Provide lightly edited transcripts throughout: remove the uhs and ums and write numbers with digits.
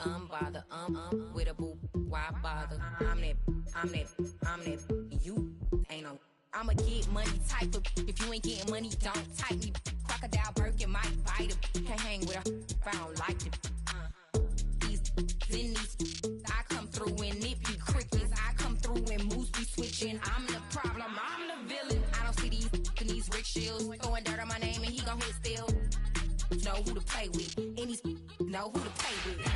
unbothered, with a boo, why bother? I'm that, you ain't no. I'ma get money type of, if you ain't getting money, don't type me. Crocodile Birkin might bite him. Can't hang with her if I don't like them. These, I come through and nip you crickets. I come through and moves be switching. I'm the problem, I'm the villain. I don't see these rich shields throwing dirt on my name and he gon' hit still. Know who to play with, and these know who to play with.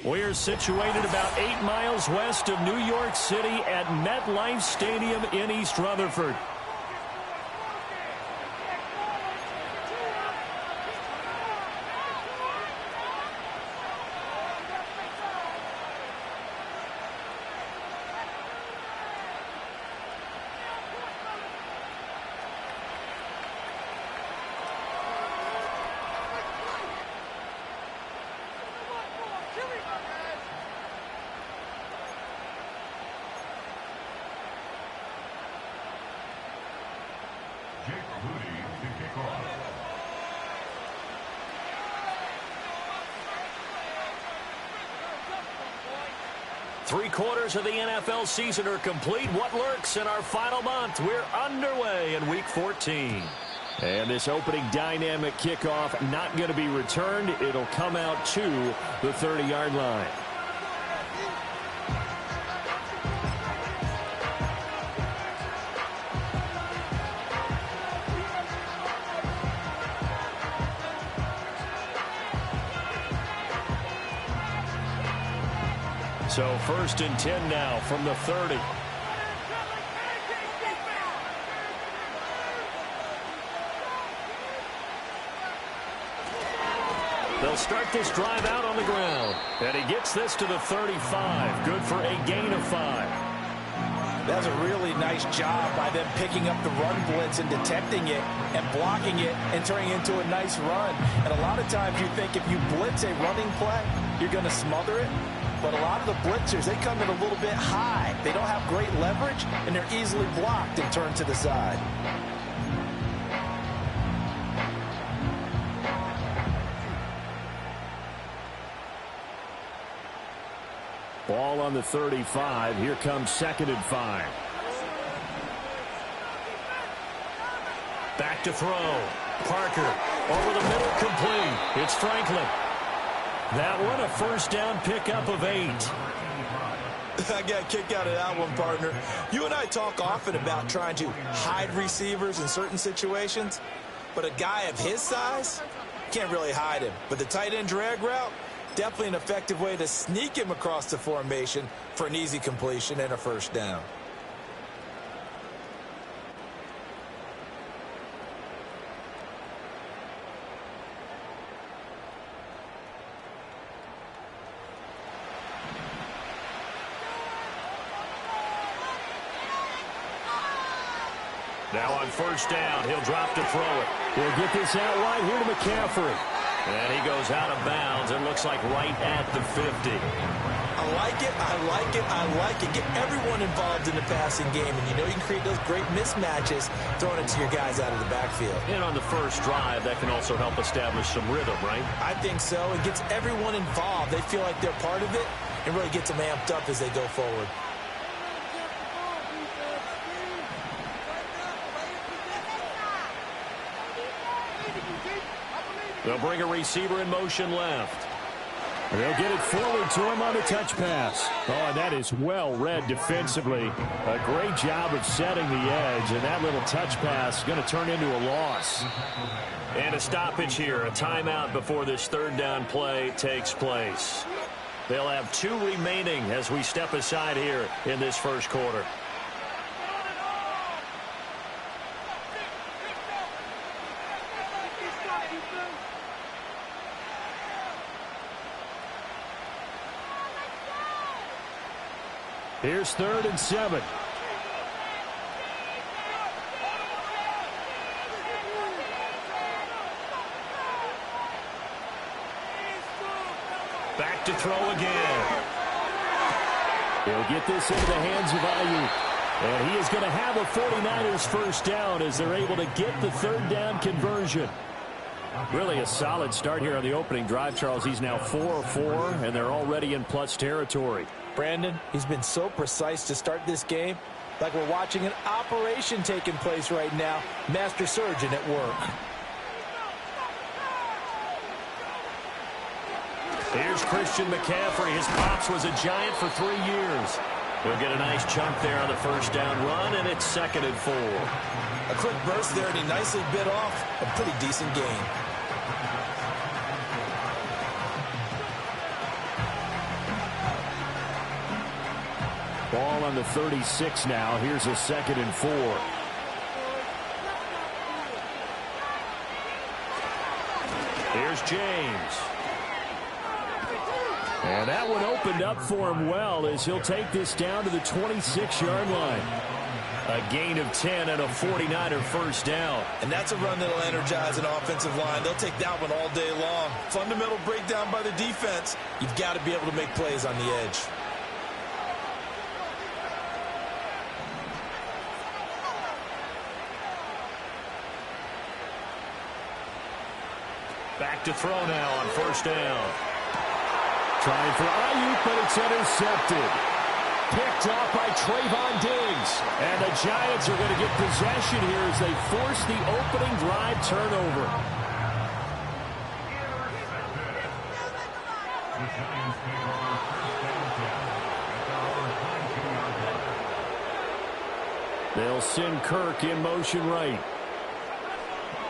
We're situated about 8 miles west of New York City at MetLife Stadium in East Rutherford. Three-quarters of the NFL season are complete. What lurks in our final month? We're underway in Week 14. And this opening dynamic kickoff not going to be returned. It'll come out to the 30-yard line. So 1st and 10 now from the 30. They'll start this drive out on the ground. And he gets this to the 35. Good for a gain of 5. That's a really nice job by them picking up the run blitz and detecting it and blocking it and turning it into a nice run. And a lot of times you think if you blitz a running play, you're going to smother it. but a lot of the blitzers, they come in a little bit high. They don't have great leverage, and they're easily blocked and turned to the side. Ball on the 35. Here comes 2nd and 5. Back to throw. Parker over the middle, complete. It's Franklin. That one, a first down pickup of 8. I got a kick out of that one, partner. You and I talk often about trying to hide receivers in certain situations, but a guy of his size can't really hide him. But the tight end drag route, definitely an effective way to sneak him across the formation for an easy completion and a first down. Now on first down, he'll drop to throw it. He'll get this out wide here to McCaffrey. And he goes out of bounds. It looks like right at the 50. I like it, I like it, I like it. Get everyone involved in the passing game, and you know you can create those great mismatches throwing it to your guys out of the backfield. And on the first drive, that can also help establish some rhythm, right? I think so. It gets everyone involved. They feel like they're part of it and really gets them amped up as they go forward. They'll bring a receiver in motion left. They'll get it forward to him on a touch pass. Oh, and that is well read defensively. A great job of setting the edge, and that little touch pass is going to turn into a loss. And a stoppage here, a timeout before this third down play takes place. They'll have 2 remaining as we step aside here in this first quarter. Here's 3rd and 7. Back to throw again. He'll get this into the hands of Ayuk. And he is going to have a 49ers first down as they're able to get the third down conversion. Really a solid start here on the opening drive, Charles. He's now 4-4, and they're already in plus territory. Brandon, he's been so precise to start this game, like we're watching an operation taking place right now. Master surgeon at work. Here's Christian McCaffrey. His pops was a Giant for 3 years. He'll get a nice chunk there on the first down run, and it's 2nd and 4. A quick burst there, and he nicely bit off a pretty decent gain. Ball on the 36 now. Here's a 2nd and 4. Here's James. And that one opened up for him well as he'll take this down to the 26-yard line. A gain of 10 and a 49er first down. And that's a run that'll energize an offensive line. They'll take that one all day long. Fundamental breakdown by the defense. You've got to be able to make plays on the edge. Back to throw now on first down. Trying for Ayuk, but it's intercepted. Picked off by Trayvon Diggs. And the Giants are going to get possession here as they force the opening drive turnover. They'll send Kirk in motion right.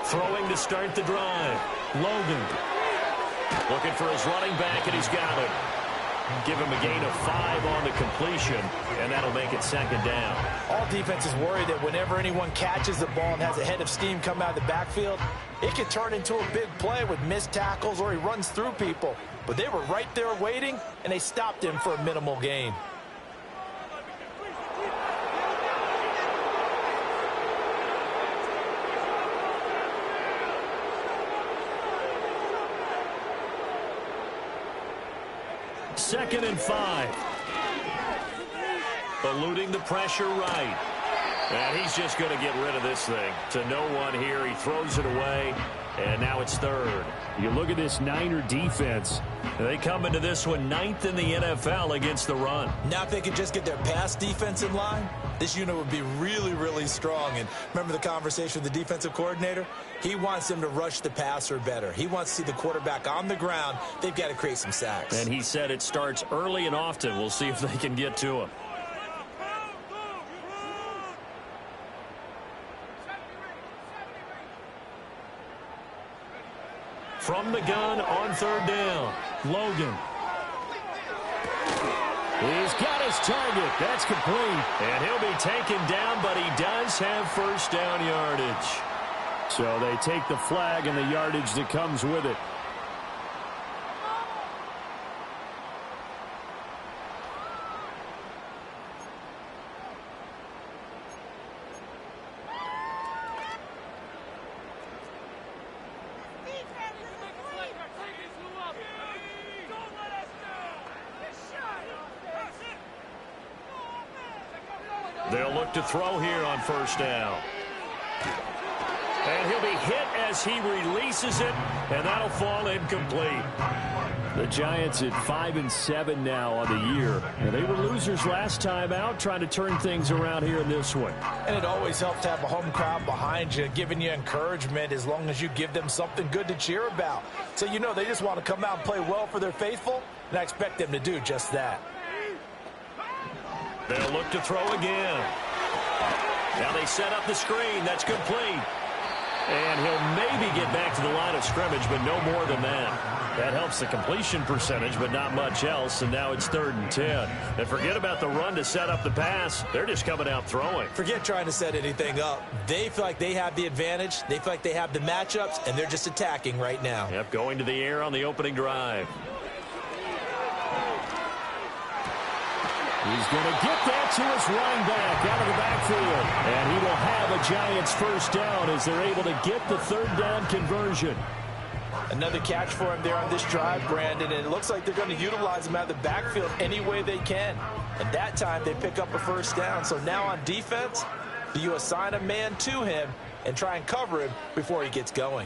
Throwing to start the drive. Logan. Looking for his running back, and he's got it. Give him a gain of 5 on the completion, and that'll make it 2nd down. All defenses worry that whenever anyone catches the ball and has a head of steam come out of the backfield, it can turn into a big play with missed tackles or he runs through people. But they were right there waiting, and they stopped him for a minimal gain. 2nd and 5. Eluding the pressure right. And he's just going to get rid of this thing. To no one here. He throws it away. And now it's 3rd. You look at this Niner defense. They come into this one 9th in the NFL against the run. Now if they could just get their pass defense in line, this unit would be really, really strong. And remember the conversation with the defensive coordinator? He wants them to rush the passer better. He wants to see the quarterback on the ground. They've got to create some sacks. And he said it starts early and often. We'll see if they can get to him. From the gun on 3rd down, Logan. He's got his target. That's complete. And he'll be taken down, but he does have 1st down yardage. So they take the flag and the yardage that comes with it. They'll look to throw here on 1st down. And he'll be hit as he releases it, and that'll fall incomplete. The Giants at 5-7 now on the year. And they were losers last time out, trying to turn things around here in this one. And it always helps to have a home crowd behind you, giving you encouragement as long as you give them something good to cheer about. So you know they just want to come out and play well for their faithful, and I expect them to do just that. They'll look to throw again. Now they set up the screen. That's complete. And he'll maybe get back to the line of scrimmage, but no more than that. That helps the completion percentage, but not much else. And now it's 3rd and 10. And forget about the run to set up the pass. They're just coming out throwing. Forget trying to set anything up. They feel like they have the advantage. They feel like they have the matchups, and they're just attacking right now. Yep, going to the air on the opening drive. He's going to get that to his running back out of the backfield. And he will have a Giants 1st down as they're able to get the 3rd down conversion. Another catch for him there on this drive, Brandon, and it looks like they're going to utilize him out of the backfield any way they can. And that time they pick up a 1st down. So now on defense, do you assign a man to him and try and cover him before he gets going?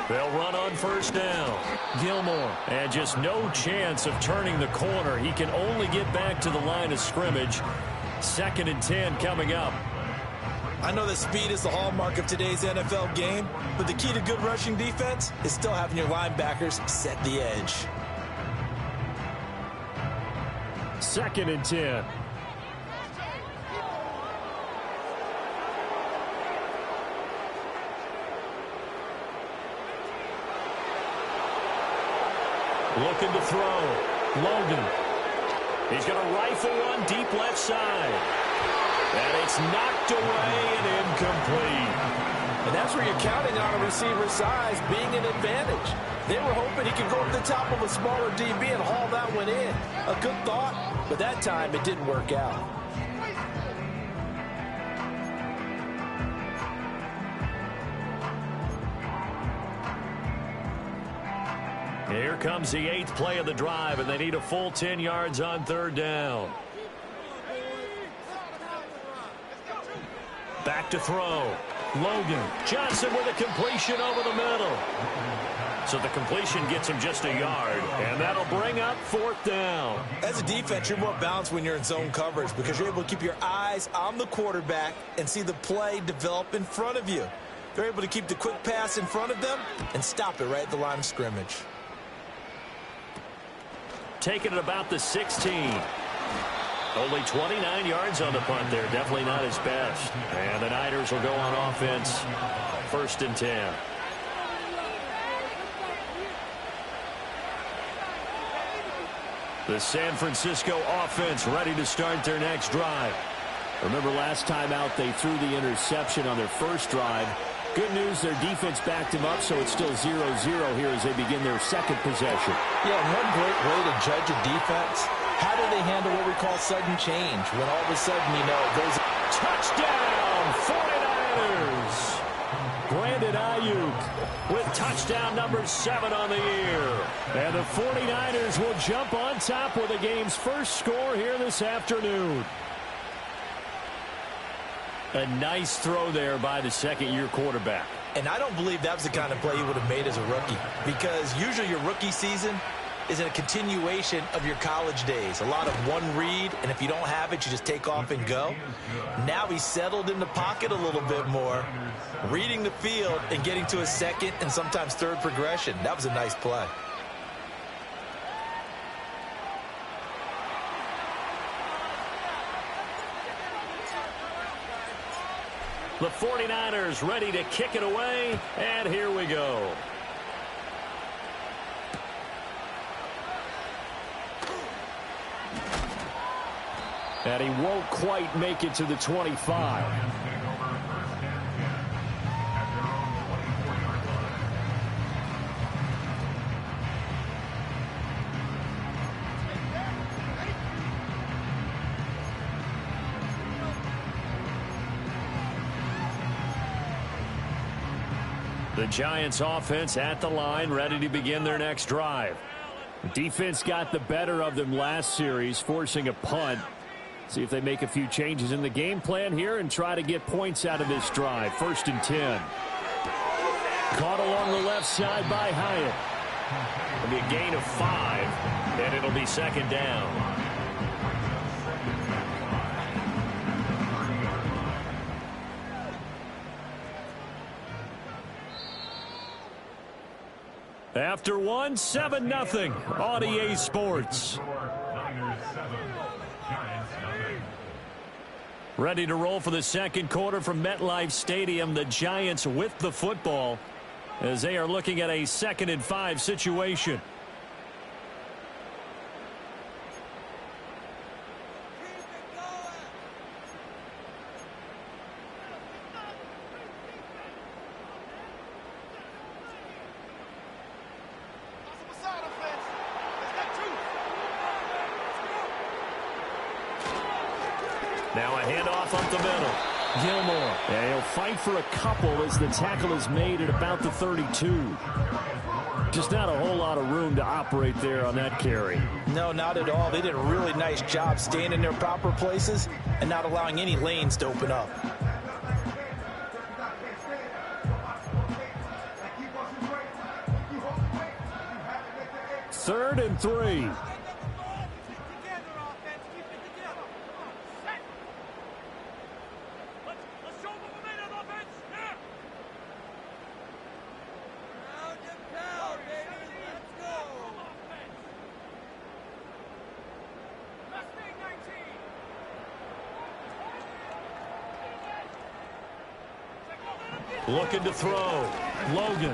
They'll run on 1st down. Gilmore. And just no chance of turning the corner. He can only get back to the line of scrimmage. 2nd and 10 coming up. I know that speed is the hallmark of today's NFL game, but the key to good rushing defense is still having your linebackers set the edge. 2nd and 10. Looking to throw. Logan. He's going to rifle one deep left side. And it's knocked away and incomplete. And that's where you're counting on a receiver's size being an advantage. They were hoping he could go to the top of a smaller DB and haul that one in. A good thought, but that time it didn't work out. Here comes the 8th play of the drive, and they need a full 10 yards on 3rd down. Back to throw. Logan. Johnson with a completion over the middle. So the completion gets him just a yard, and that'll bring up 4th down. As a defense, you're more balanced when you're in zone coverage because you're able to keep your eyes on the quarterback and see the play develop in front of you. They're able to keep the quick pass in front of them and stop it right at the line of scrimmage. Taking it about the 16. Only 29 yards on the punt there. Definitely not his best. And the Niners will go on offense. 1st and 10. The San Francisco offense ready to start their next drive. Remember last time out they threw the interception on their first drive. Good news, their defense backed him up, so it's still 0-0 here as they begin their 2nd possession. Yeah, and one great way to judge a defense, how do they handle what we call sudden change? When all of a sudden, you know, it goes... Touchdown, 49ers! Brandon Ayuk with touchdown number 7 on the year. And the 49ers will jump on top with the game's first score here this afternoon. A nice throw there by the second-year quarterback. And I don't believe that was the kind of play he would have made as a rookie, because usually your rookie season is a continuation of your college days. A lot of one read, and if you don't have it, you just take off and go. Now he's settled in the pocket a little bit more, reading the field and getting to a second and sometimes third progression. That was a nice play. The 49ers ready to kick it away, and here we go. And he won't quite make it to the 25. The Giants offense at the line, ready to begin their next drive. Defense got the better of them last series, forcing a punt. See if they make a few changes in the game plan here and try to get points out of this drive. 1st and 10. Caught along the left side by Hyatt. It'll be a gain of 5, and it'll be 2nd down. After 1, 7-0 on EA Sports. Ready to roll for the second quarter from MetLife Stadium. The Giants with the football as they are looking at a 2nd and 5 situation. Now a handoff up the middle. Gilmore. And he'll fight for a couple as the tackle is made at about the 32. Just not a whole lot of room to operate there on that carry. No, not at all. They did a really nice job staying in their proper places and not allowing any lanes to open up. Third and 3. Looking to throw. Logan.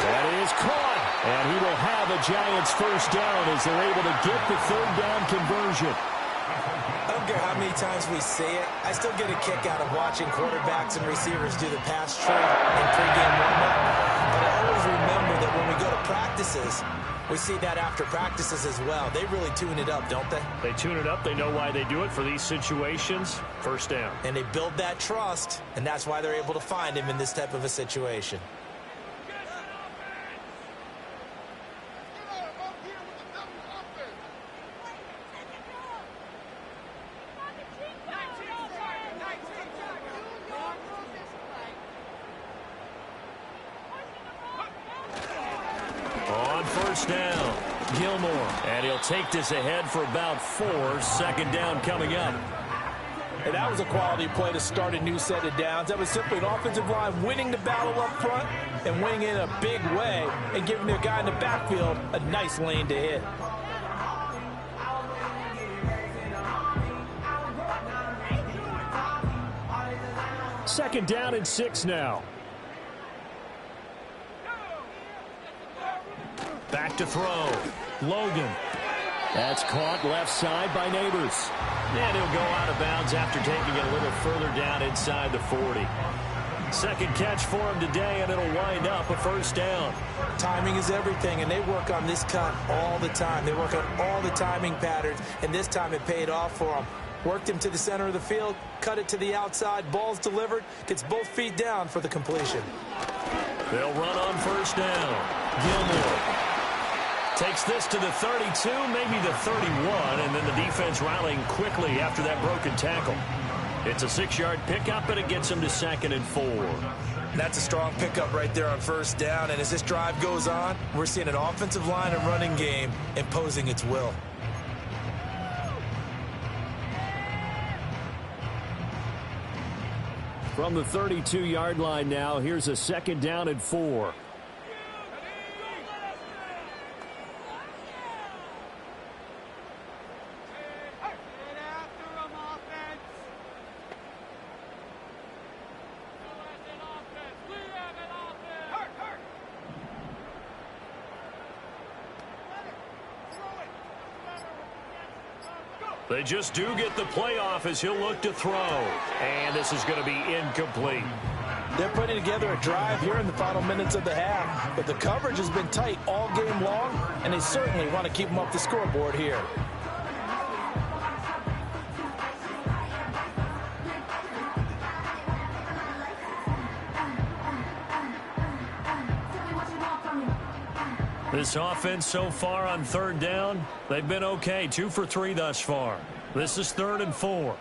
That is caught. And he will have a Giants first down as they're able to get the 3rd down conversion. I don't care how many times we say it, I still get a kick out of watching quarterbacks and receivers do the pass trade in pregame warm-up. But I always remember that when we go to practices, we see that after practices as well. They really tune it up, don't they? They tune it up. They know why they do it for these situations. First down. And they build that trust, and that's why they're able to find him in this type of a situation. On first down, Gilmore. And he'll take this ahead for about 4. 2nd down coming up. And that was a quality play to start a new set of downs. That was simply an offensive line winning the battle up front and winning in a big way and giving their guy in the backfield a nice lane to hit. Second down and 6 now. Back to throw. Logan. That's caught left side by Neighbors. And he'll go out of bounds after taking it a little further down inside the 40. Second catch for him today, and it'll wind up a first down. Timing is everything, and they work on this cut all the time. They work on all the timing patterns, and this time it paid off for them. Worked him to the center of the field, cut it to the outside, ball's delivered, gets both feet down for the completion. They'll run on first down. Gilmore takes this to the 32, maybe the 31, and then the defense rallying quickly after that broken tackle. It's a 6-yard pickup, and it gets him to 2nd and 4. That's a strong pickup right there on first down, and as this drive goes on, we're seeing an offensive line and running game imposing its will. From the 32-yard line now, here's a 2nd down and 4. They just do get the playoff as he'll look to throw. And this is going to be incomplete. They're putting together a drive here in the final minutes of the half, but the coverage has been tight all game long, and they certainly want to keep them up the scoreboard here. This offense so far on 3rd down, they've been okay. 2 for 3 thus far. This is 3rd and 4.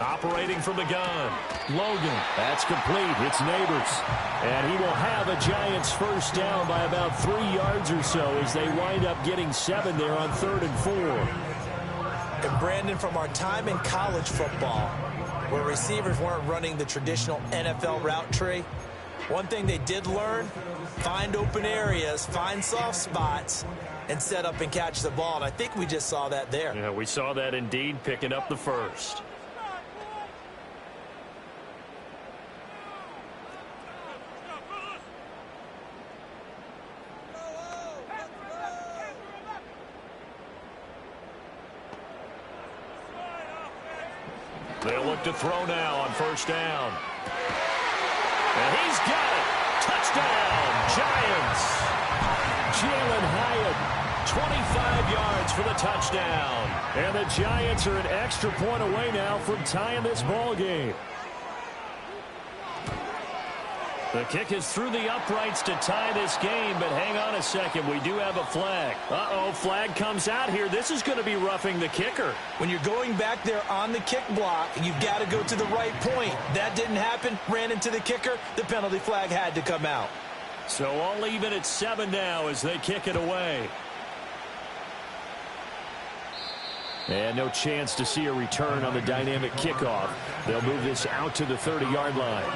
Operating from the gun. Logan. That's complete. It's Neighbors. And he will have a Giants first down by about 3 yards or so as they wind up getting 7 there on 3rd and 4. And Brandon, from our time in college football, where receivers weren't running the traditional NFL route tree, one thing they did learn, find open areas, find soft spots, and set up and catch the ball. And I think we just saw that there. Yeah, we saw that indeed, picking up the first. They'll look to throw now on first down. And he's got it. Touchdown, Giants. Jalen Hyatt, 25 yards for the touchdown. And the Giants are an extra point away now from tying this ball game. The kick is through the uprights to tie this game, but hang on a second. We do have a flag. Uh-oh, flag comes out here. This is going to be roughing the kicker. When you're going back there on the kick block, you've got to go to the right point. That didn't happen. Ran into the kicker. The penalty flag had to come out. So all even at 7 now as they kick it away. And no chance to see a return on the dynamic kickoff. They'll move this out to the 30-yard line.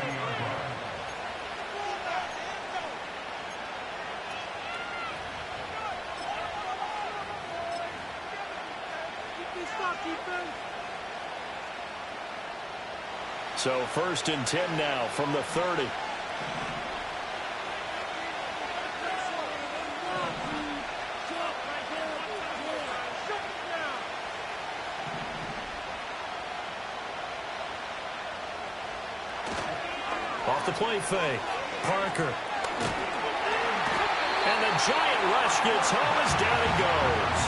So 1st and 10 now from the 30. Off the play fake. Parker. And the Giant rush gets home as down he goes.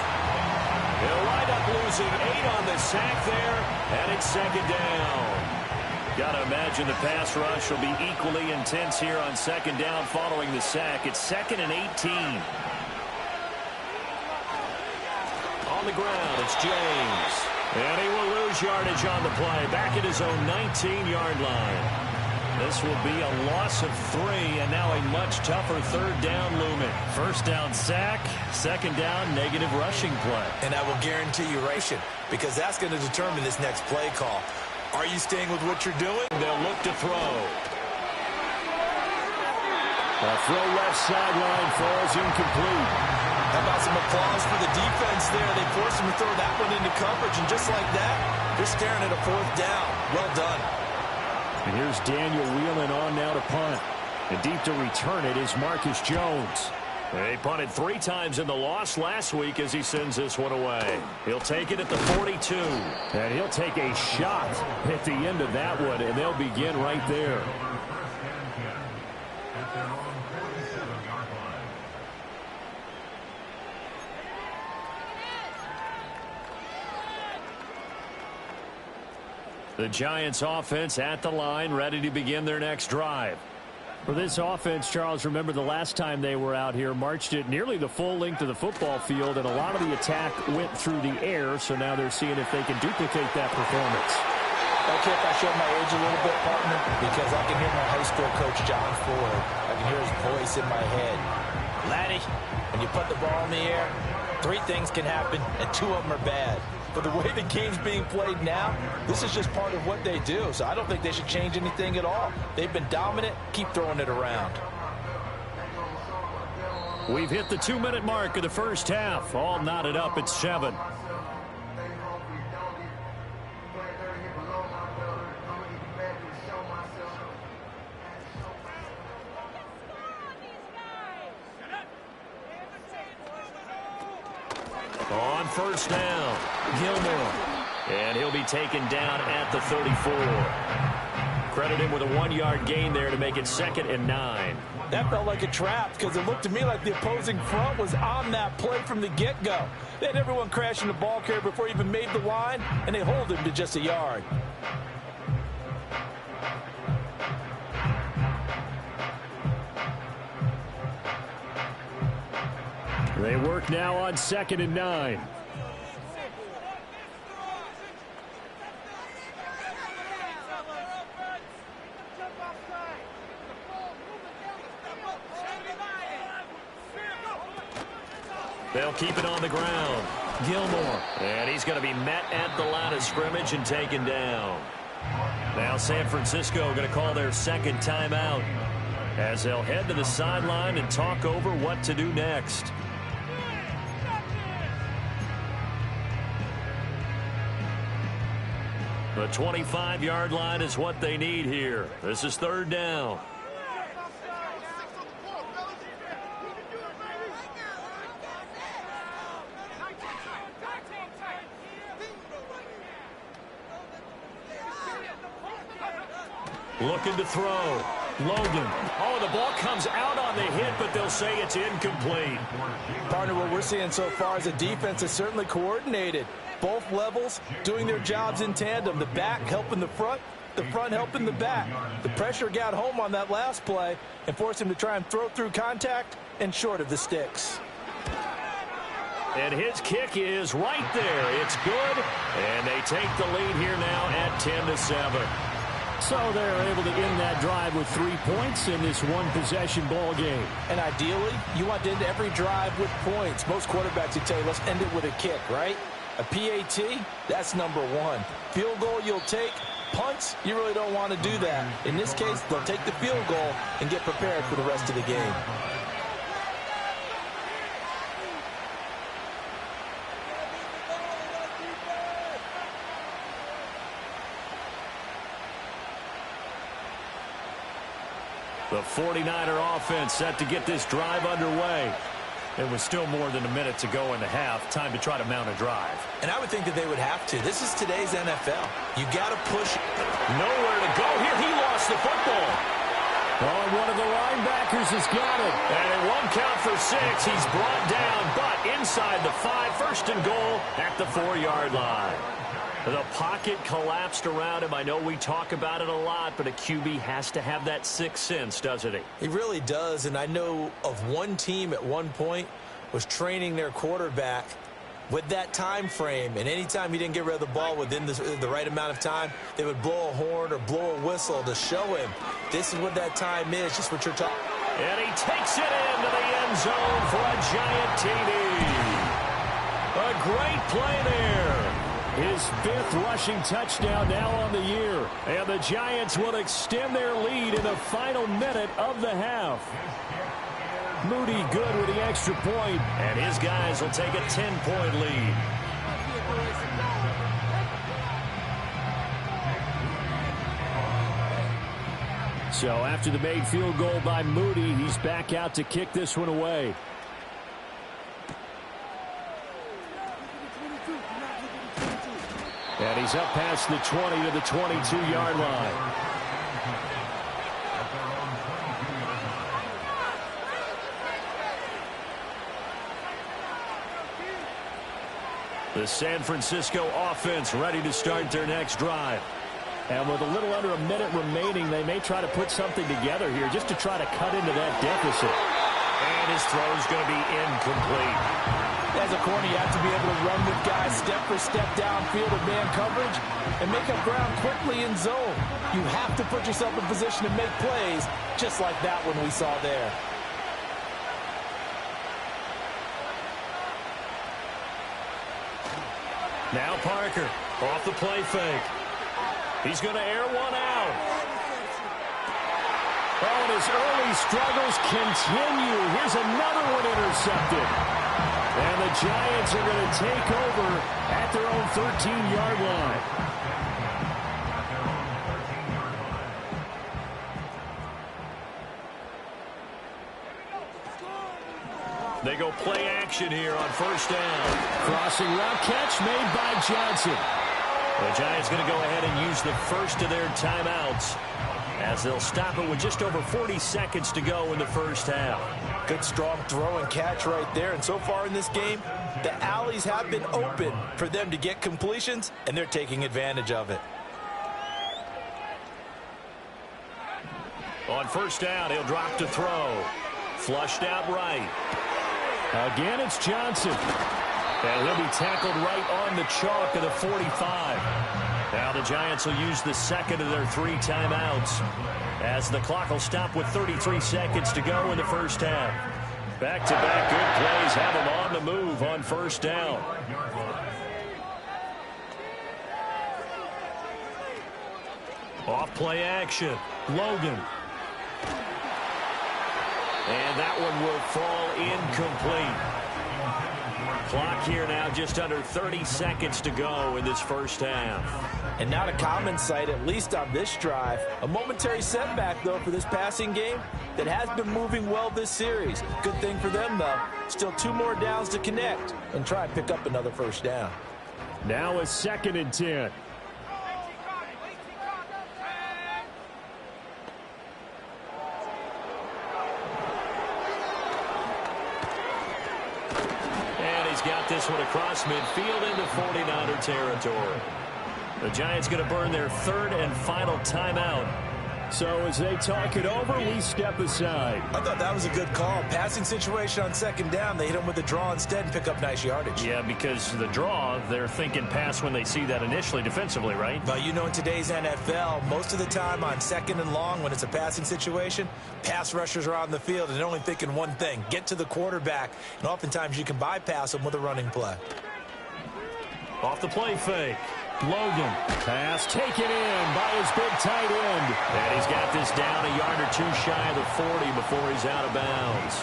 They'll wind up losing 8 on the sack there, and it's 2nd down. Got to imagine the pass rush will be equally intense here on 2nd down following the sack. It's 2nd and 18. On the ground, it's James. And he will lose yardage on the play. Back at his own 19-yard line. This will be a loss of 3, and now a much tougher 3rd down looming. 1st down sack, 2nd down negative rushing play. And I will guarantee you ration, because that's going to determine this next play call. Are you staying with what you're doing? They'll look to throw. A throw left sideline falls incomplete. How about some applause for the defense there? They forced him to throw that one into coverage, and just like that, they're staring at a 4th down. Well done. And here's Daniel Whelan on now to punt. And deep to return it is Marcus Jones. He punted 3 times in the loss last week as he sends this one away. He'll take it at the 42. And he'll take a shot at the end of that one, and they'll begin right there. The Giants offense at the line, ready to begin their next drive. For this offense, Charles, remember the last time they were out here, marched it nearly the full length of the football field, and a lot of the attack went through the air, so now they're seeing if they can duplicate that performance. Okay, if I show my age a little bit, partner, because I can hear my high school coach, John Ford. I can hear his voice in my head. Laddie, when you put the ball in the air, 3 things can happen, and 2 of them are bad. But the way the game's being played now, this is just part of what they do. So I don't think they should change anything at all. They've been dominant. Keep throwing it around. We've hit the 2-minute mark of the first half. All knotted up at 7. On first down, Gilmore. And he'll be taken down at the 34. Credit him with a 1-yard gain there to make it 2nd and 9. That felt like a trap because it looked to me like the opposing front was on that play from the get-go. They had everyone crashing the ball carrier before he even made the line, and they hold him to just a yard. They work now on 2nd and 9. They'll keep it on the ground. Gilmore. And he's going to be met at the line of scrimmage and taken down. Now San Francisco going to call their 2nd timeout as they'll head to the sideline and talk over what to do next. The 25-yard line is what they need here. This is 3rd down. Looking to throw. Logan. Oh, the ball comes out on the hit, but they'll say it's incomplete. Partner, what we're seeing so far is a defense is certainly coordinated. Both levels doing their jobs in tandem. The back helping the front helping the back. The pressure got home on that last play and forced him to try and throw through contact and short of the sticks. And his kick is right there. It's good, and they take the lead here now at 10-7. So they're able to end that drive with 3 points in this one-possession ball game. And ideally, you want to end every drive with points. Most quarterbacks would tell you, let's end it with a kick, right? A PAT, that's number 1. Field goal you'll take. Punts, you really don't want to do that. In this case, they'll take the field goal and get prepared for the rest of the game. The 49er offense set to get this drive underway. It was still more than a minute to go in the half. Time to try to mount a drive. And I would think that they would have to. This is today's NFL. You got to push. Nowhere to go here. He lost the football. Oh, one of the linebackers has got it. And it won't count for 6. He's brought down, but inside the 5. 1st and goal at the 4-yard line. The pocket collapsed around him. I know we talk about it a lot, but a QB has to have that 6th sense, doesn't he? He really does, and I know of one team at one point was training their quarterback with that time frame, and anytime he didn't get rid of the ball within the right amount of time, they would blow a horn or blow a whistle to show him this is what that time is, just what you're talking. And he takes it into the end zone for a giant TD. A great play there. His 5th rushing touchdown now on the year. And the Giants will extend their lead in the final minute of the half. Moody good with the extra point. And his guys will take a 10-point lead. So after the made field goal by Moody, he's back out to kick this one away. And he's up past the 20 to the 22-yard line. The San Francisco offense ready to start their next drive. And with a little under a minute remaining, they may try to put something together here just to try to cut into that deficit. And his throw is going to be incomplete. As a corner, you have to be able to run with guys step for step downfield of man coverage and make up ground quickly in zone. You have to put yourself in position to make plays, just like that one we saw there. Now Parker off the play fake. He's going to air one out. Oh, and his early struggles continue. Here's another one intercepted. And the Giants are going to take over at their own 13-yard line. They go play action here on first down. Crossing route catch made by Johnson. The Giants going to go ahead and use the first of their timeouts as they'll stop it with just over 40 seconds to go in the first half. Good strong throw and catch right there. And so far in this game, the alleys have been open for them to get completions, and they're taking advantage of it. On first down, he'll drop to throw. Flushed out right. Again, it's Johnson. And he'll be tackled right on the chalk of the 45. Now the Giants will use the second of their 3 timeouts as the clock will stop with 33 seconds to go in the first half. Back-to-back good plays have them on the move on first down. Off play action. Logan. And that one will fall incomplete. Clock here now just under 30 seconds to go in this first half. And not a common sight, at least on this drive. A momentary setback, though, for this passing game that has been moving well this series. Good thing for them, though. Still 2 more downs to connect and try and pick up another first down. Now a 2nd and 10. Got this one across midfield into 49er territory. The Giants going to burn their 3rd and final timeout. So as they talk it over, we step aside. I thought that was a good call. Passing situation on 2nd down. They hit him with a draw instead and pick up nice yardage. Yeah, because the draw, they're thinking pass when they see that initially defensively, right? But you know, in today's NFL, most of the time on 2nd and long, when it's a passing situation, pass rushers are on the field and they're only thinking one thing: get to the quarterback. And oftentimes you can bypass them with a running play. Off the play fake. Logan. Pass taken in by his big tight end. And he's got this down a yard or 2 shy of the 40 before he's out of bounds.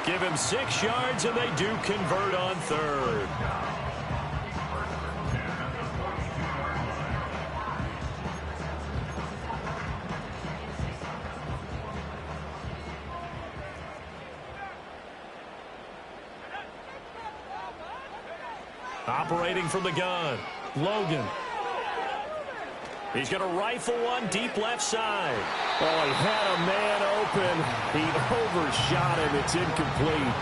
Give him 6 yards, and they do convert on 3rd. Operating from the gun. Logan. He's going to rifle one deep left side. Oh, he had a man open. He overshot him. It's incomplete.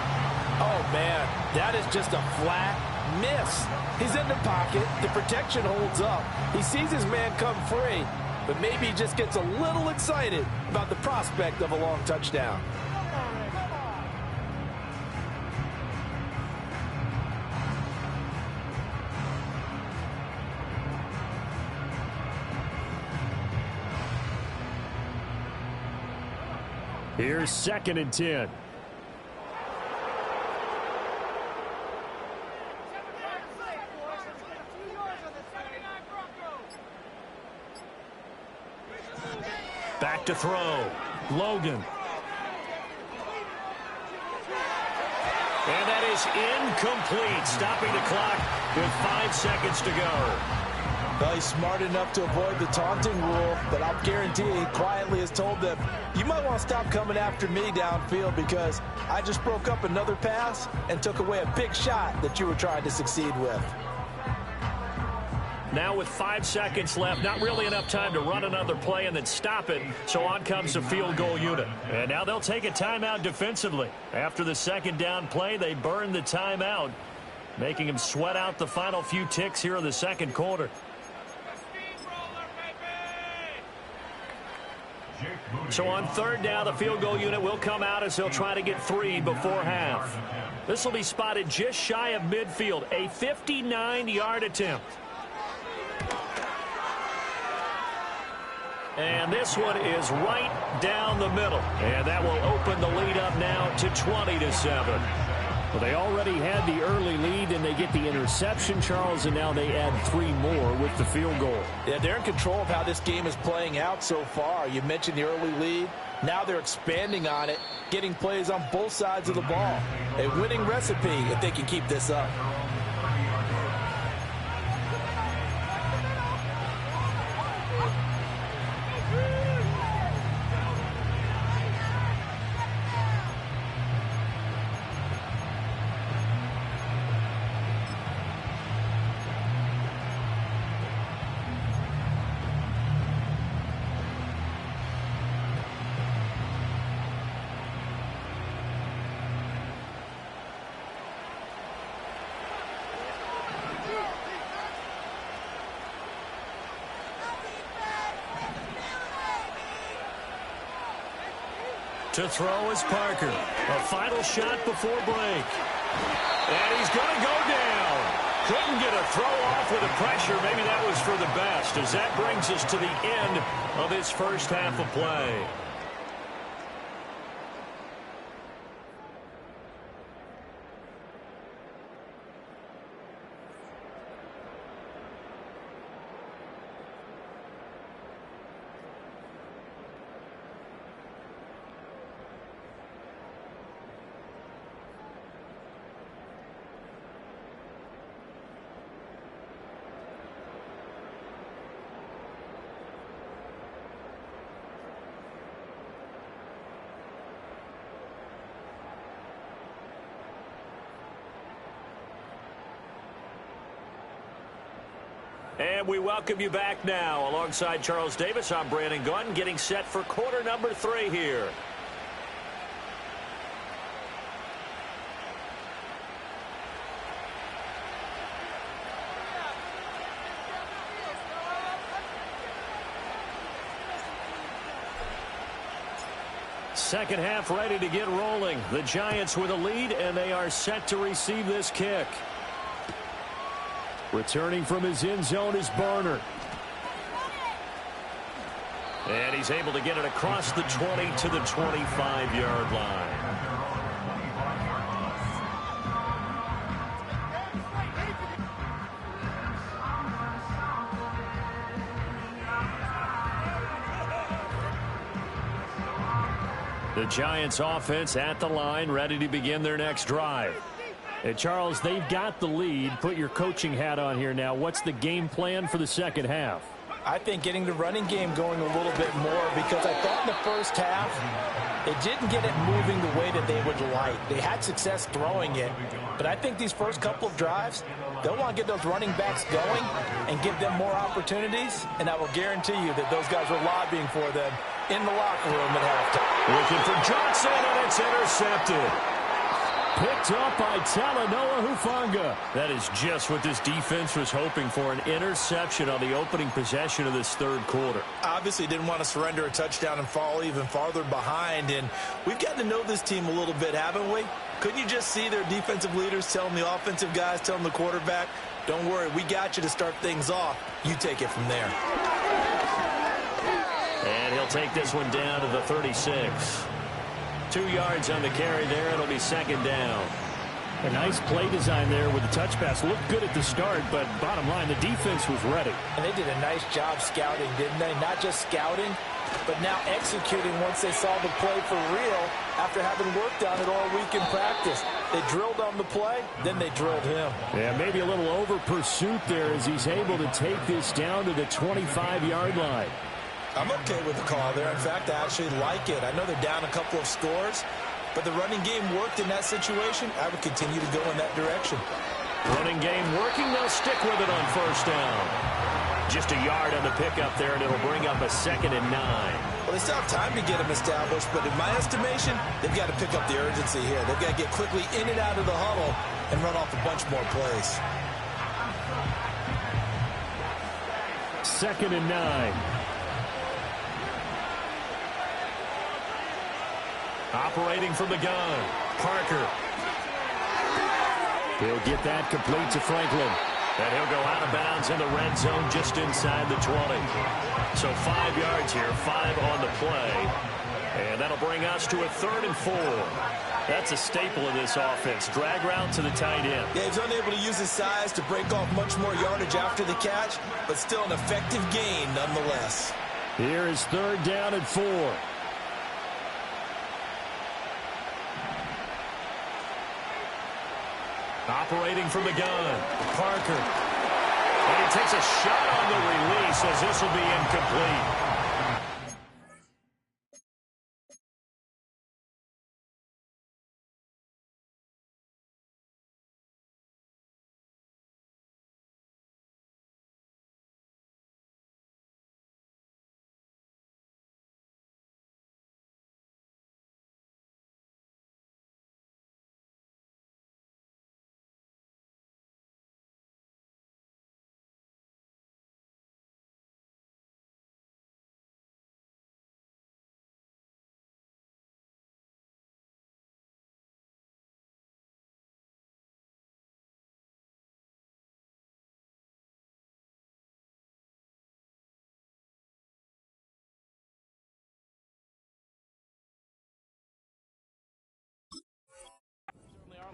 Oh, man, that is just a flat miss. He's in the pocket. The protection holds up. He sees his man come free, but maybe he just gets a little excited about the prospect of a long touchdown. Here's 2nd and 10. Back to throw. Logan. And that is incomplete, stopping the clock with 5 seconds to go. Well, he's smart enough to avoid the taunting rule, but I'll guarantee he quietly has told them, you might want to stop coming after me downfield because I just broke up another pass and took away a big shot that you were trying to succeed with. Now with 5 seconds left, not really enough time to run another play and then stop it, so on comes the field goal unit. And now they'll take a timeout defensively. After the 2nd down play, they burn the timeout, making him sweat out the final few ticks here in the 2nd quarter. So on third down, the field goal unit will come out as they'll try to get 3 before half. This will be spotted just shy of midfield, a 59-yard attempt. And this one is right down the middle. And that will open the lead up now to 20-7. Well, they already had the early lead, and they get the interception, Charles, and now they add 3 more with the field goal. Yeah, they're in control of how this game is playing out so far. You mentioned the early lead. Now they're expanding on it, getting plays on both sides of the ball. A winning recipe if they can keep this up. To throw is Parker. A final shot before break. And he's going to go down. Couldn't get a throw off with the pressure. Maybe that was for the best, as that brings us to the end of his first half of play. And we welcome you back now. Alongside Charles Davis, I'm Brandon Gunn, getting set for quarter number 3 here. Second half ready to get rolling. The Giants with a lead, and they are set to receive this kick. Returning from his end zone is Barner. And he's able to get it across the 20 to the 25-yard line. The Giants offense at the line, ready to begin their next drive. And Charles, they've got the lead. Put your coaching hat on here now. What's the game plan for the second half? I think getting the running game going a little bit more, because I thought in the first half they didn't get it moving the way that they would like. They had success throwing it, but I think these first couple of drives, they'll want to get those running backs going and give them more opportunities, and I will guarantee you that those guys were lobbying for them in the locker room at halftime. Looking for Johnson, and it's intercepted. Picked up by Talanoa Hufanga. That is just what this defense was hoping for, an interception on the opening possession of this third quarter. Obviously didn't want to surrender a touchdown and fall even farther behind, and we've gotten to know this team a little bit, haven't we? Couldn't you just see their defensive leaders telling the offensive guys, telling the quarterback, don't worry, we got you to start things off. You take it from there. And he'll take this one down to the 36. 2 yards on the carry there. It'll be second down. A nice play design there with the touch pass. Looked good at the start, but bottom line, the defense was ready. And they did a nice job scouting, didn't they? Not just scouting, but now executing once they saw the play for real after having worked on it all week in practice. They drilled on the play, then they drilled him. Yeah, maybe a little over pursuit there as he's able to take this down to the 25-yard line. I'm okay with the call there. In fact, I actually like it. I know they're down a couple of scores, but the running game worked in that situation. I would continue to go in that direction. Running game working. They'll stick with it on first down. Just a yard on the pickup there, and it'll bring up a 2nd and 9. Well, they still have time to get them established, but in my estimation, they've got to pick up the urgency here. They've got to get quickly in and out of the huddle and run off a bunch more plays. 2nd and 9. Operating from the gun, Parker. He'll get that complete to Franklin. And he'll go out of bounds in the red zone just inside the 20. So 5 yards here, 5 on the play. And that'll bring us to a 3rd and 4. That's a staple of this offense. Drag route to the tight end. Yeah, he's unable to use his size to break off much more yardage after the catch, but still an effective gain nonetheless. Here is 3rd down and 4. Operating from the gun, Parker. And he takes a shot on the release as this will be incomplete.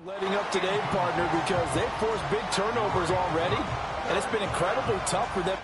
Letting up today, partner, because they've forced big turnovers already, and it's been incredibly tough for them.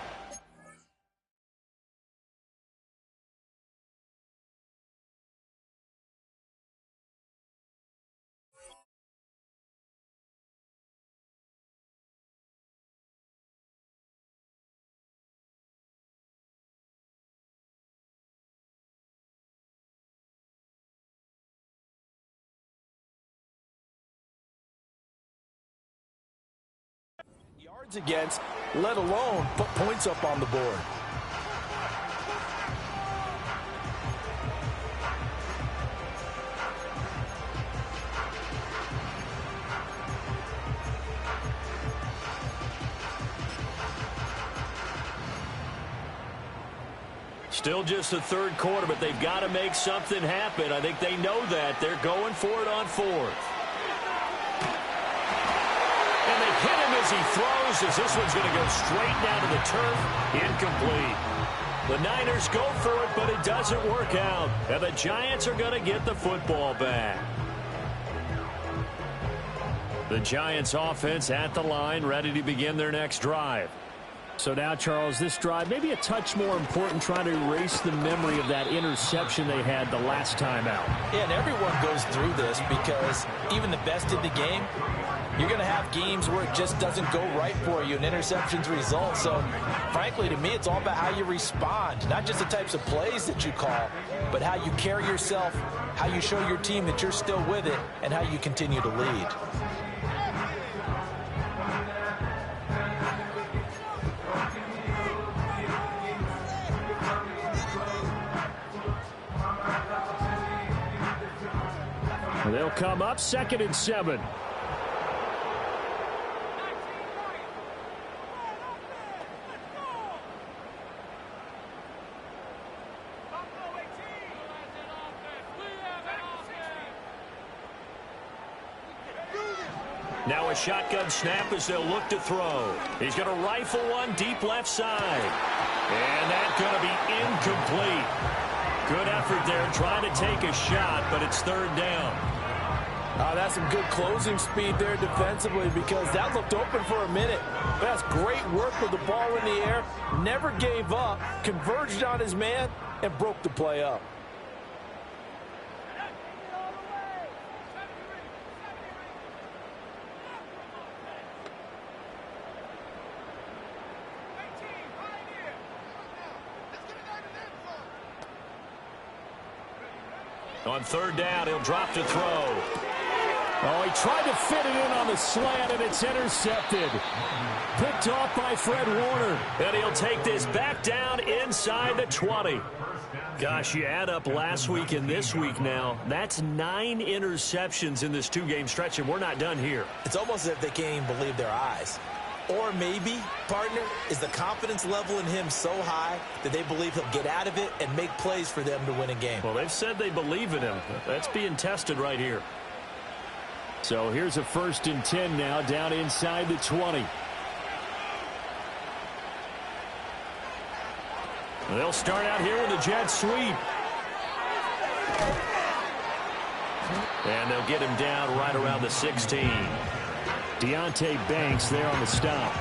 Yards against, let alone put points up on the board. Still just the 3rd quarter, but they've got to make something happen. I think they know that. They're going for it on 4th. Hit him as he throws, as this one's going to go straight down to the turf. Incomplete. The Niners go for it, but it doesn't work out. And the Giants are going to get the football back. The Giants offense at the line, ready to begin their next drive. So now, Charles, this drive maybe a touch more important, trying to erase the memory of that interception they had the last time out. Yeah, and everyone goes through this because even the best in the game, you're going to have games where it just doesn't go right for you and interceptions result. So, frankly, to me, it's all about how you respond, not just the types of plays that you call, but how you carry yourself, how you show your team that you're still with it, and how you continue to lead. They'll come up 2nd and 7. Now a shotgun snap as they'll look to throw. He's going to rifle one deep left side. And that's going to be incomplete. Good effort there trying to take a shot, but it's 3rd down. That's some good closing speed there defensively because that looked open for a minute. That's great work with the ball in the air. Never gave up, converged on his man, and broke the play up. On 3rd down, he'll drop to throw. Oh, he tried to fit it in on the slant, and it's intercepted. Picked off by Fred Warner. And he'll take this back down inside the 20. Gosh, you add up last week and this week now. That's 9 interceptions in this 2-game stretch, and we're not done here. It's almost as if they can't even believe their eyes. Or maybe, partner, is the confidence level in him so high that they believe he'll get out of it and make plays for them to win a game. Well, they've said they believe in him. That's being tested right here. So here's a 1st and 10 now, down inside the 20. They'll start out here with a jet sweep. And they'll get him down right around the 16. Deonte Banks there on the stop.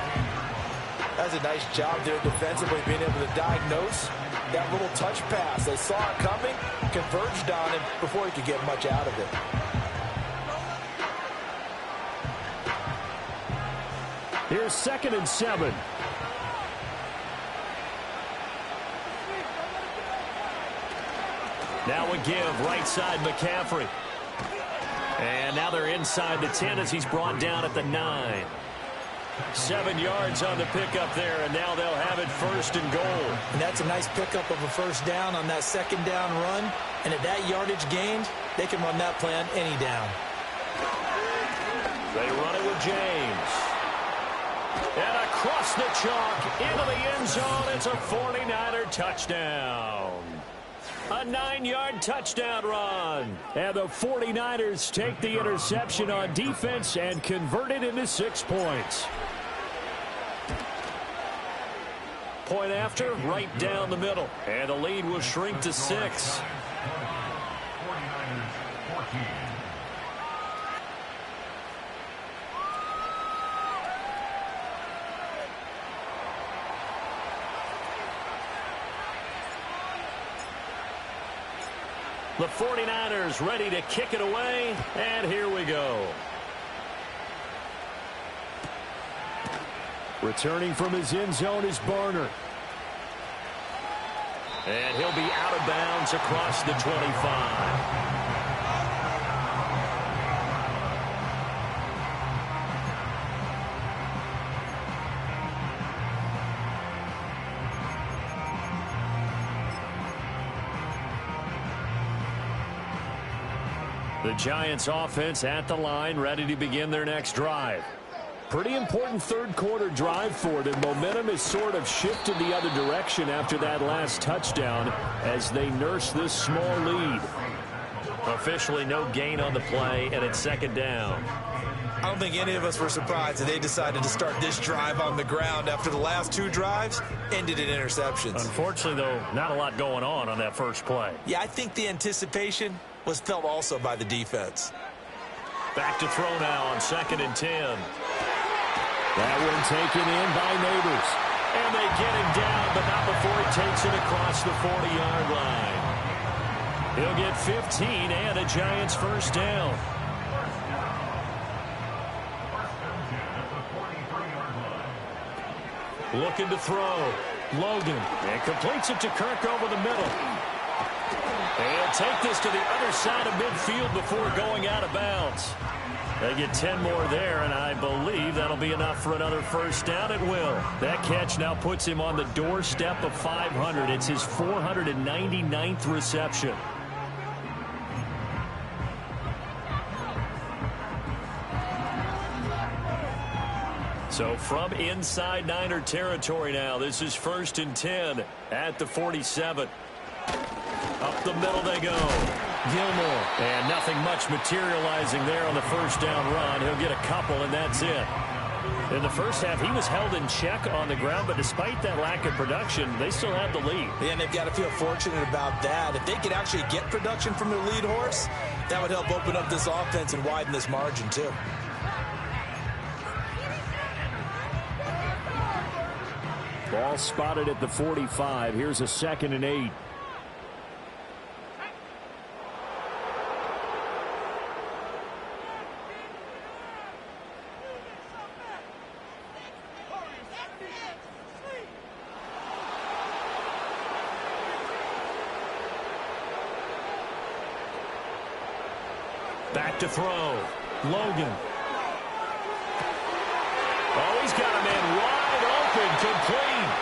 That's a nice job there defensively, being able to diagnose that little touch pass. They saw it coming, converged on him before he could get much out of it. Here's 2nd and 7. Now a give, right side McCaffrey. And now they're inside the 10 as he's brought down at the 9. 7 yards on the pickup there, and now they'll have it 1st and goal. And that's a nice pickup of a 1st down on that 2nd down run. And at that yardage gained, they can run that play on any down. They run it with James. And across the chalk into the end zone. It's a 49er touchdown. A 9-yard touchdown run. And the 49ers take the interception on defense and convert it into 6 points. Point after, right down the middle. And the lead will shrink to 6. The 49ers ready to kick it away, and here we go. Returning from his end zone is Barner. And he'll be out of bounds across the 25. The Giants offense at the line, ready to begin their next drive. Pretty important 3rd quarter drive for them. Momentum has sort of shifted the other direction after that last touchdown as they nurse this small lead. Officially no gain on the play, and it's 2nd down. I don't think any of us were surprised that they decided to start this drive on the ground after the last 2 drives ended in interceptions. Unfortunately, though, not a lot going on that first play. Yeah, I think the anticipation was felt also by the defense. Back to throw now on 2nd and 10. That one taken in by Neighbors. And they get him down, but not before he takes it across the 40-yard line. He'll get 15 and a Giants 1st down. Looking to throw. Logan. And completes it to Kirk over the middle. They'll take this to the other side of midfield before going out of bounds. They get 10 more there, and I believe that'll be enough for another 1st down. It will. That catch now puts him on the doorstep of 500. It's his 499th reception. So from inside Niner territory now, this is 1st and 10 at the 47. Up the middle they go. Gilmore. And nothing much materializing there on the 1st down run. He'll get a couple, and that's it. In the first half, he was held in check on the ground, but despite that lack of production, they still have the lead. Yeah, and they've got to feel fortunate about that. If they could actually get production from their lead horse, that would help open up this offense and widen this margin, too. Ball spotted at the 45. Here's a 2nd and 8. Back to throw. Logan. Oh, he's got a man wide open, complete.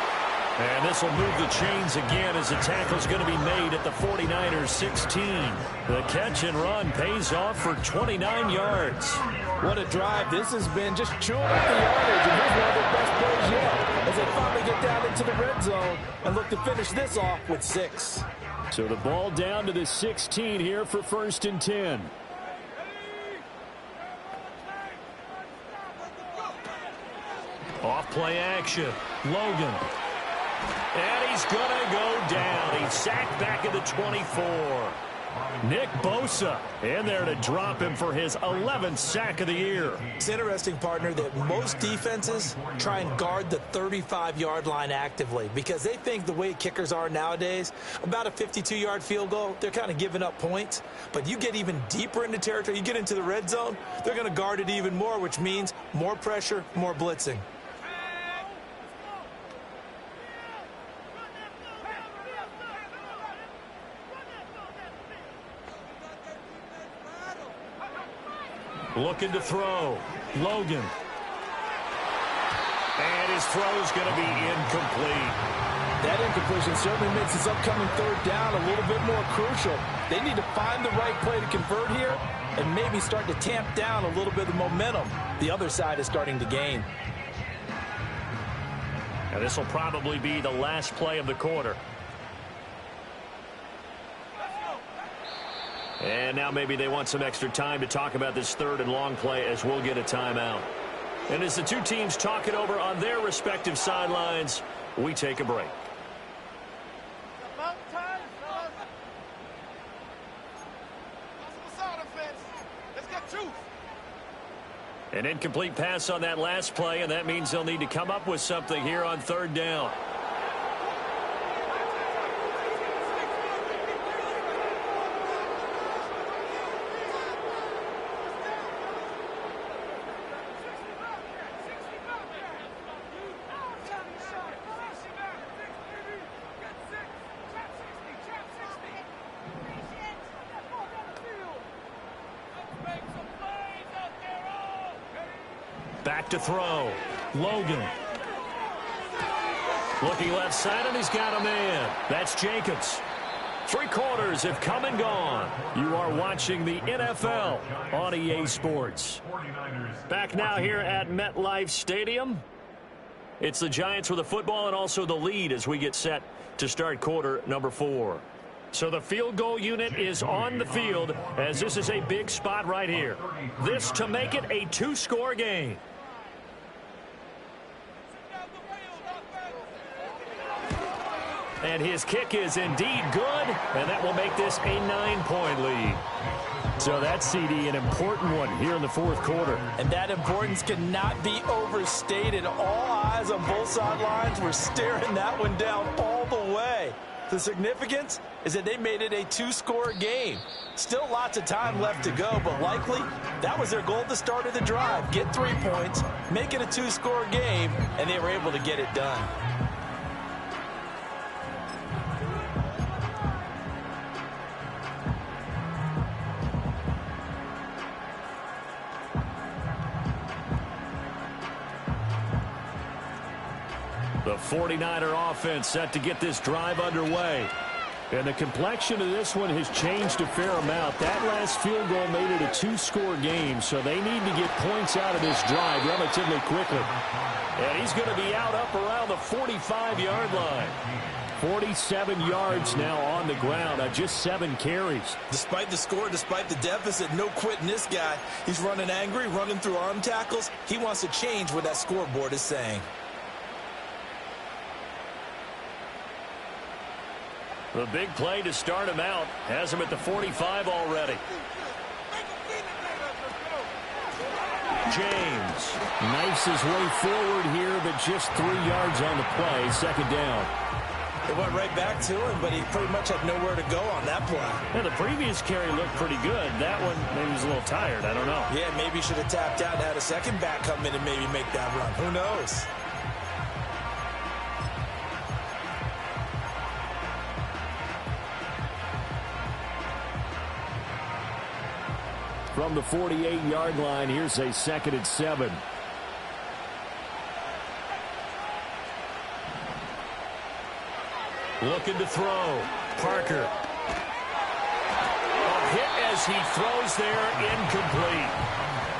And this will move the chains again as the tackle's going to be made at the 49ers 16. The catch and run pays off for 29 yards. What a drive. This has been just chewing up the yardage, and here's one of their best plays yet as they finally get down into the red zone and look to finish this off with 6. So the ball down to the 16 here for 1st and 10. Off play action. Logan. And he's going to go down. He's sacked back at the 24. Nick Bosa in there to drop him for his 11th sack of the year. It's interesting, partner, that most defenses try and guard the 35-yard line actively because they think the way kickers are nowadays, about a 52-yard field goal, they're kind of giving up points. But you get even deeper into territory, you get into the red zone, they're going to guard it even more, which means more pressure, more blitzing. Looking to throw. Logan. And his throw's going to be incomplete. That incompletion certainly makes his upcoming 3rd down a little bit more crucial. They need to find the right play to convert here and maybe start to tamp down a little bit of momentum the other side is starting to gain. And this will probably be the last play of the quarter. And now maybe they want some extra time to talk about this 3rd and long play as we'll get a timeout. And as the two teams talk it over on their respective sidelines, we take a break. An incomplete pass on that last play, and that means they'll need to come up with something here on 3rd down. Back to throw. Logan. Looking left side, and he's got a man. That's Jacobs. 3 quarters have come and gone. You are watching the NFL on EA Sports. Back now here at MetLife Stadium. It's the Giants with the football and also the lead as we get set to start quarter number 4. So the field goal unit is on the field as this is a big spot right here. This to make it a 2-score game. And his kick is indeed good, and that will make this a 9-point lead. So that's, CD, an important one here in the 4th quarter. And that importance cannot be overstated. All eyes on both sidelines were staring that one down all the way. The significance is that they made it a 2-score game. Still lots of time left to go, but likely that was their goal at the start of the drive. Get 3 points, make it a 2-score game, and they were able to get it done. The 49er offense set to get this drive underway. And the complexion of this one has changed a fair amount. That last field goal made it a 2-score game, so they need to get points out of this drive relatively quickly. And he's going to be out up around the 45-yard line. 47 yards now on the ground on just 7 carries. Despite the score, despite the deficit, no quitting this guy. He's running angry, running through arm tackles. He wants to change what that scoreboard is saying. The big play to start him out has him at the 45 already. James knifes his way forward here, but just 3 yards on the play. 2nd down. It went right back to him, but he pretty much had nowhere to go on that play. Yeah, the previous carry looked pretty good. That one, maybe he was a little tired. I don't know. Yeah, maybe he should have tapped out and had a second back come in and maybe make that run. Who knows? From the 48-yard line, here's a 2nd and 7. 7. 7 2 Looking to throw. Parker. A hit as he throws there, incomplete.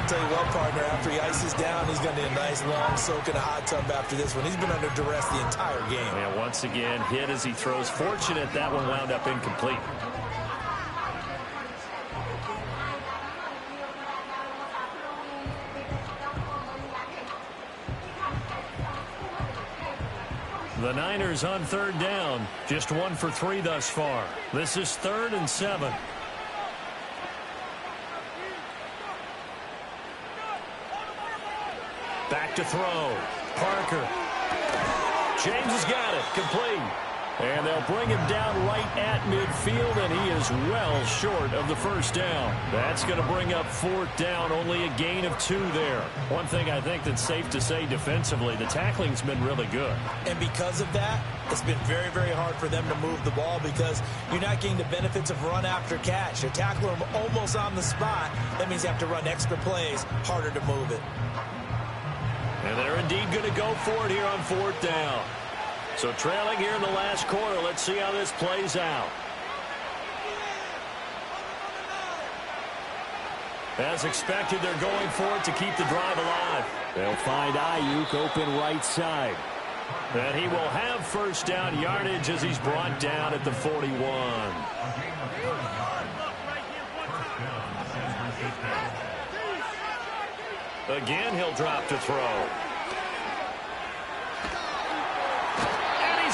Tell you what, partner, after he ices down, he's going to need a nice long soak in a hot tub after this one. He's been under duress the entire game. And once again, hit as he throws. Fortunate that one wound up incomplete. The Niners on third down. Just 1 for 3 thus far. This is 3rd and 7. Back to throw. Parker. James has got it. Complete. And they'll bring him down right at midfield, and he is well short of the first down. That's going to bring up 4th down, only a gain of 2 there. One thing I think that's safe to say defensively, the tackling's been really good. And because of that, it's been very, very hard for them to move the ball because you're not getting the benefits of run after catch. You're tackling them almost on the spot. That means you have to run extra plays, harder to move it. And they're indeed going to go for it here on 4th down. So trailing here in the last quarter, let's see how this plays out. As expected, they're going for it to keep the drive alive. They'll find Ayuk open right side. And he will have first down yardage as he's brought down at the 41. Again, he'll drop to throw.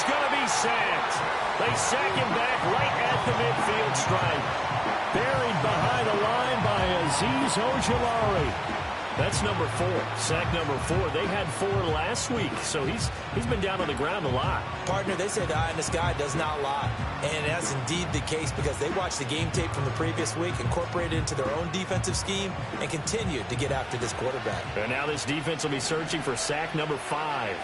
Going to be sacked. They sack him back right at the midfield stripe. Buried behind the line by Azeez Ojulari. That's number 4. Sack number 4. They had 4 last week, so he's been down on the ground a lot. Partner, they say the eye in the sky does not lie. And that's indeed the case because they watched the game tape from the previous week, incorporated it into their own defensive scheme, and continued to get after this quarterback. And now this defense will be searching for sack number 5.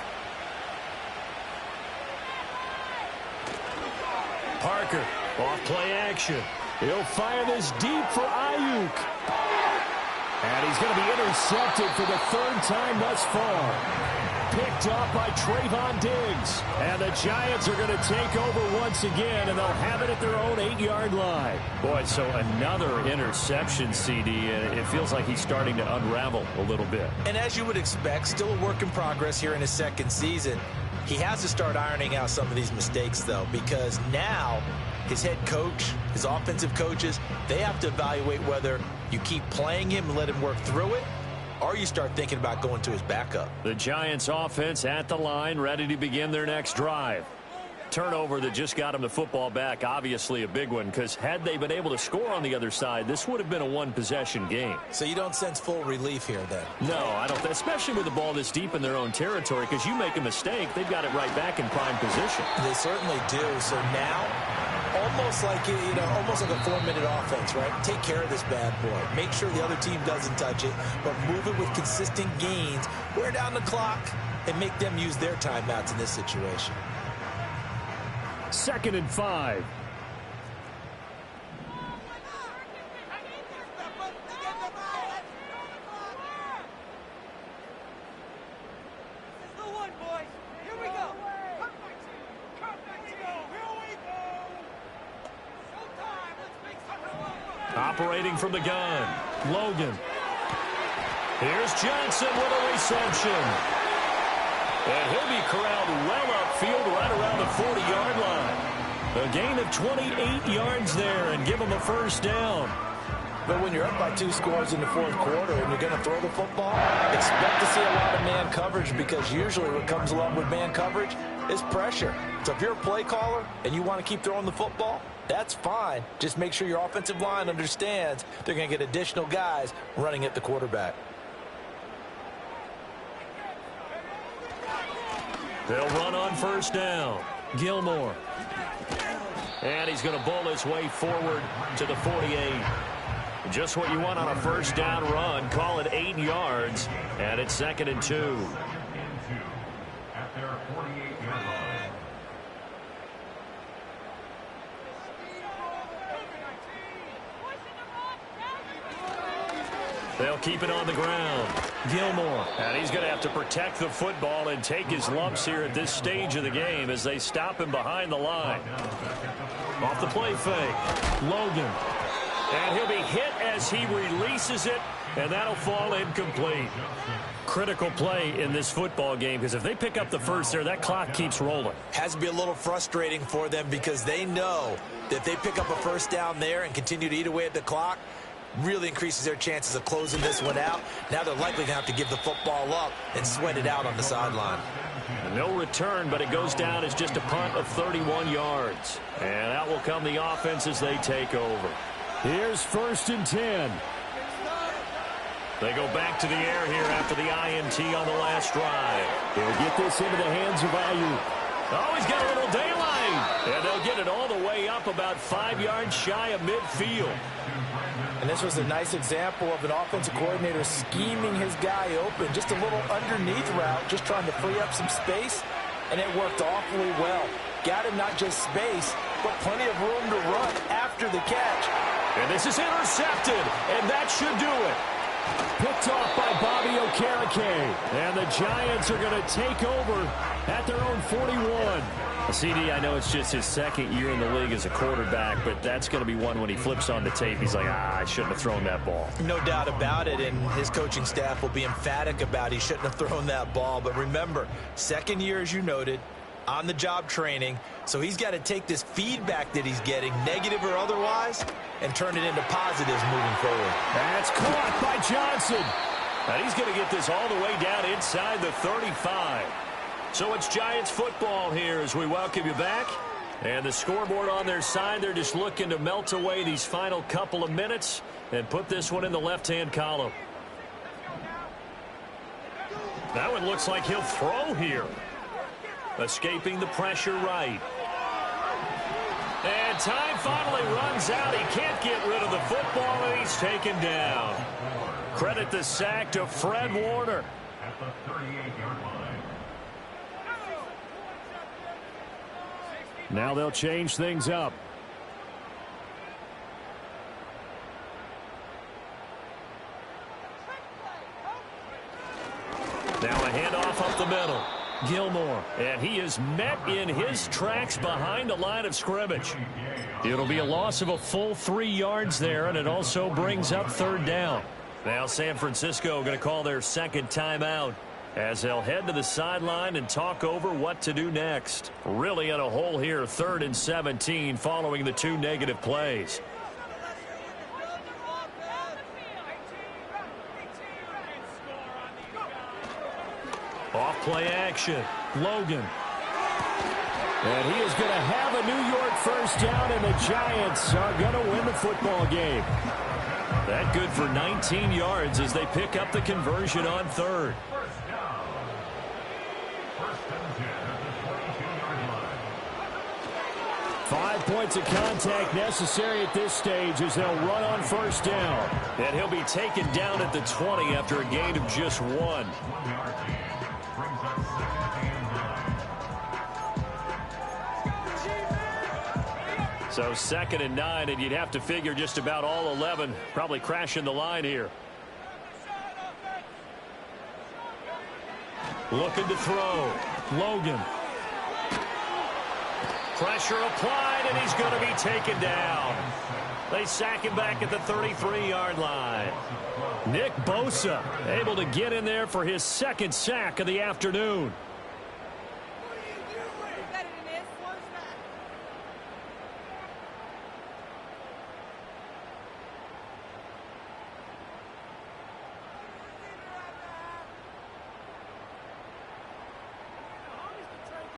Parker, off play action. He'll fire this deep for Ayuk. And he's going to be intercepted for the 3rd time thus far. Picked up by Trayvon Diggs. And the Giants are going to take over once again, and they'll have it at their own 8-yard line. Boy, so another interception, CD, and it feels like he's starting to unravel a little bit. And as you would expect, still a work in progress here in his 2nd season. He has to start ironing out some of these mistakes, though, because now his head coach, his offensive coaches, they have to evaluate whether you keep playing him and let him work through it, or you start thinking about going to his backup. The Giants offense at the line, ready to begin their next drive. Turnover that just got him the football back, obviously a big one, because had they been able to score on the other side, this would have been a 1-possession game. So you don't sense full relief here, then? No, I don't, especially with the ball this deep in their own territory, because you make a mistake, they've got it right back in prime position. They certainly do. So now, almost like, almost like a 4-minute offense, right? Take care of this bad boy. Make sure the other team doesn't touch it, but move it with consistent gains, wear down the clock, and make them use their timeouts in this situation. 2nd and 5. Operating from the gun, Logan. Here's Johnson with a reception. And he'll be corralled well upfield right around the 40-yard line. A gain of 28 yards there and give him a first down. But when you're up by 2 scores in the 4th quarter and you're going to throw the football, expect to see a lot of man coverage because usually what comes along with man coverage is pressure. So if you're a play caller and you want to keep throwing the football, that's fine. Just make sure your offensive line understands they're going to get additional guys running at the quarterback. They'll run on first down. Gilmore. And he's going to bowl his way forward to the 48. Just what you want on a first down run. Call it 8 yards. And it's 2nd and 2. At their 48-yard line. They'll keep it on the ground. Gilmore. And he's going to have to protect the football and take his lumps here at this stage of the game as they stop him behind the line. Off the play fake. Logan. And he'll be hit as he releases it, and that'll fall incomplete. Critical play in this football game, because if they pick up the first there, that clock keeps rolling. Has to be a little frustrating for them because they know that if they pick up a first down there and continue to eat away at the clock, really increases their chances of closing this one out. Now they're likely going to have to give the football up and sweat it out on the sideline. No return, but it goes down as just a punt of 31 yards. And out will come the offense as they take over. Here's 1st and 10. They go back to the air here after the INT on the last drive. They'll get this into the hands of Ayuk. Oh, he's got a little daylight. And they'll get it all the way up about 5 yards shy of midfield. And this was a nice example of an offensive coordinator scheming his guy open. Just a little underneath route, just trying to free up some space, and it worked awfully well. Got him not just space, but plenty of room to run after the catch. And this is intercepted, and that should do it. Picked off by Bobby Okereke. And the Giants are going to take over at their own 41. CD, I know it's just his second year in the league as a quarterback, but that's going to be one when he flips on the tape. He's like, I shouldn't have thrown that ball. No doubt about it, and his coaching staff will be emphatic about he shouldn't have thrown that ball. But remember, second year, as you noted, on-the-job training, so he's got to take this feedback that he's getting, negative or otherwise, and turn it into positives moving forward. That's caught by Johnson. And he's going to get this all the way down inside the 35. So it's Giants football here as we welcome you back. And the scoreboard on their side, they're just looking to melt away these final couple of minutes and put this one in the left-hand column. That one looks like he'll throw here. Escaping the pressure right. And time finally runs out. He can't get rid of the football, and he's taken down. Credit the sack to Fred Warner. At the 38-yard line. Now they'll change things up. Now a handoff up the middle. Gilmore, and he is met in his tracks behind the line of scrimmage. It'll be a loss of a full 3 yards there, and it also brings up 3rd down. Now San Francisco going to call their second timeout as they'll head to the sideline and talk over what to do next. Really in a hole here, 3rd and 17 following the 2 negative plays. Off play action. Logan. And he is going to have a New York first down, and the Giants are going to win the football game. That good for 19 yards as they pick up the conversion on 3rd. 5 points of contact necessary at this stage as they'll run on 1st down. And he'll be taken down at the 20 after a gain of just 1. So 2nd and 9, and you'd have to figure just about all 11 probably crashing the line here. Looking to throw. Logan. Pressure applied, and he's going to be taken down. They sack him back at the 33-yard line. Nick Bosa able to get in there for his 2nd sack of the afternoon.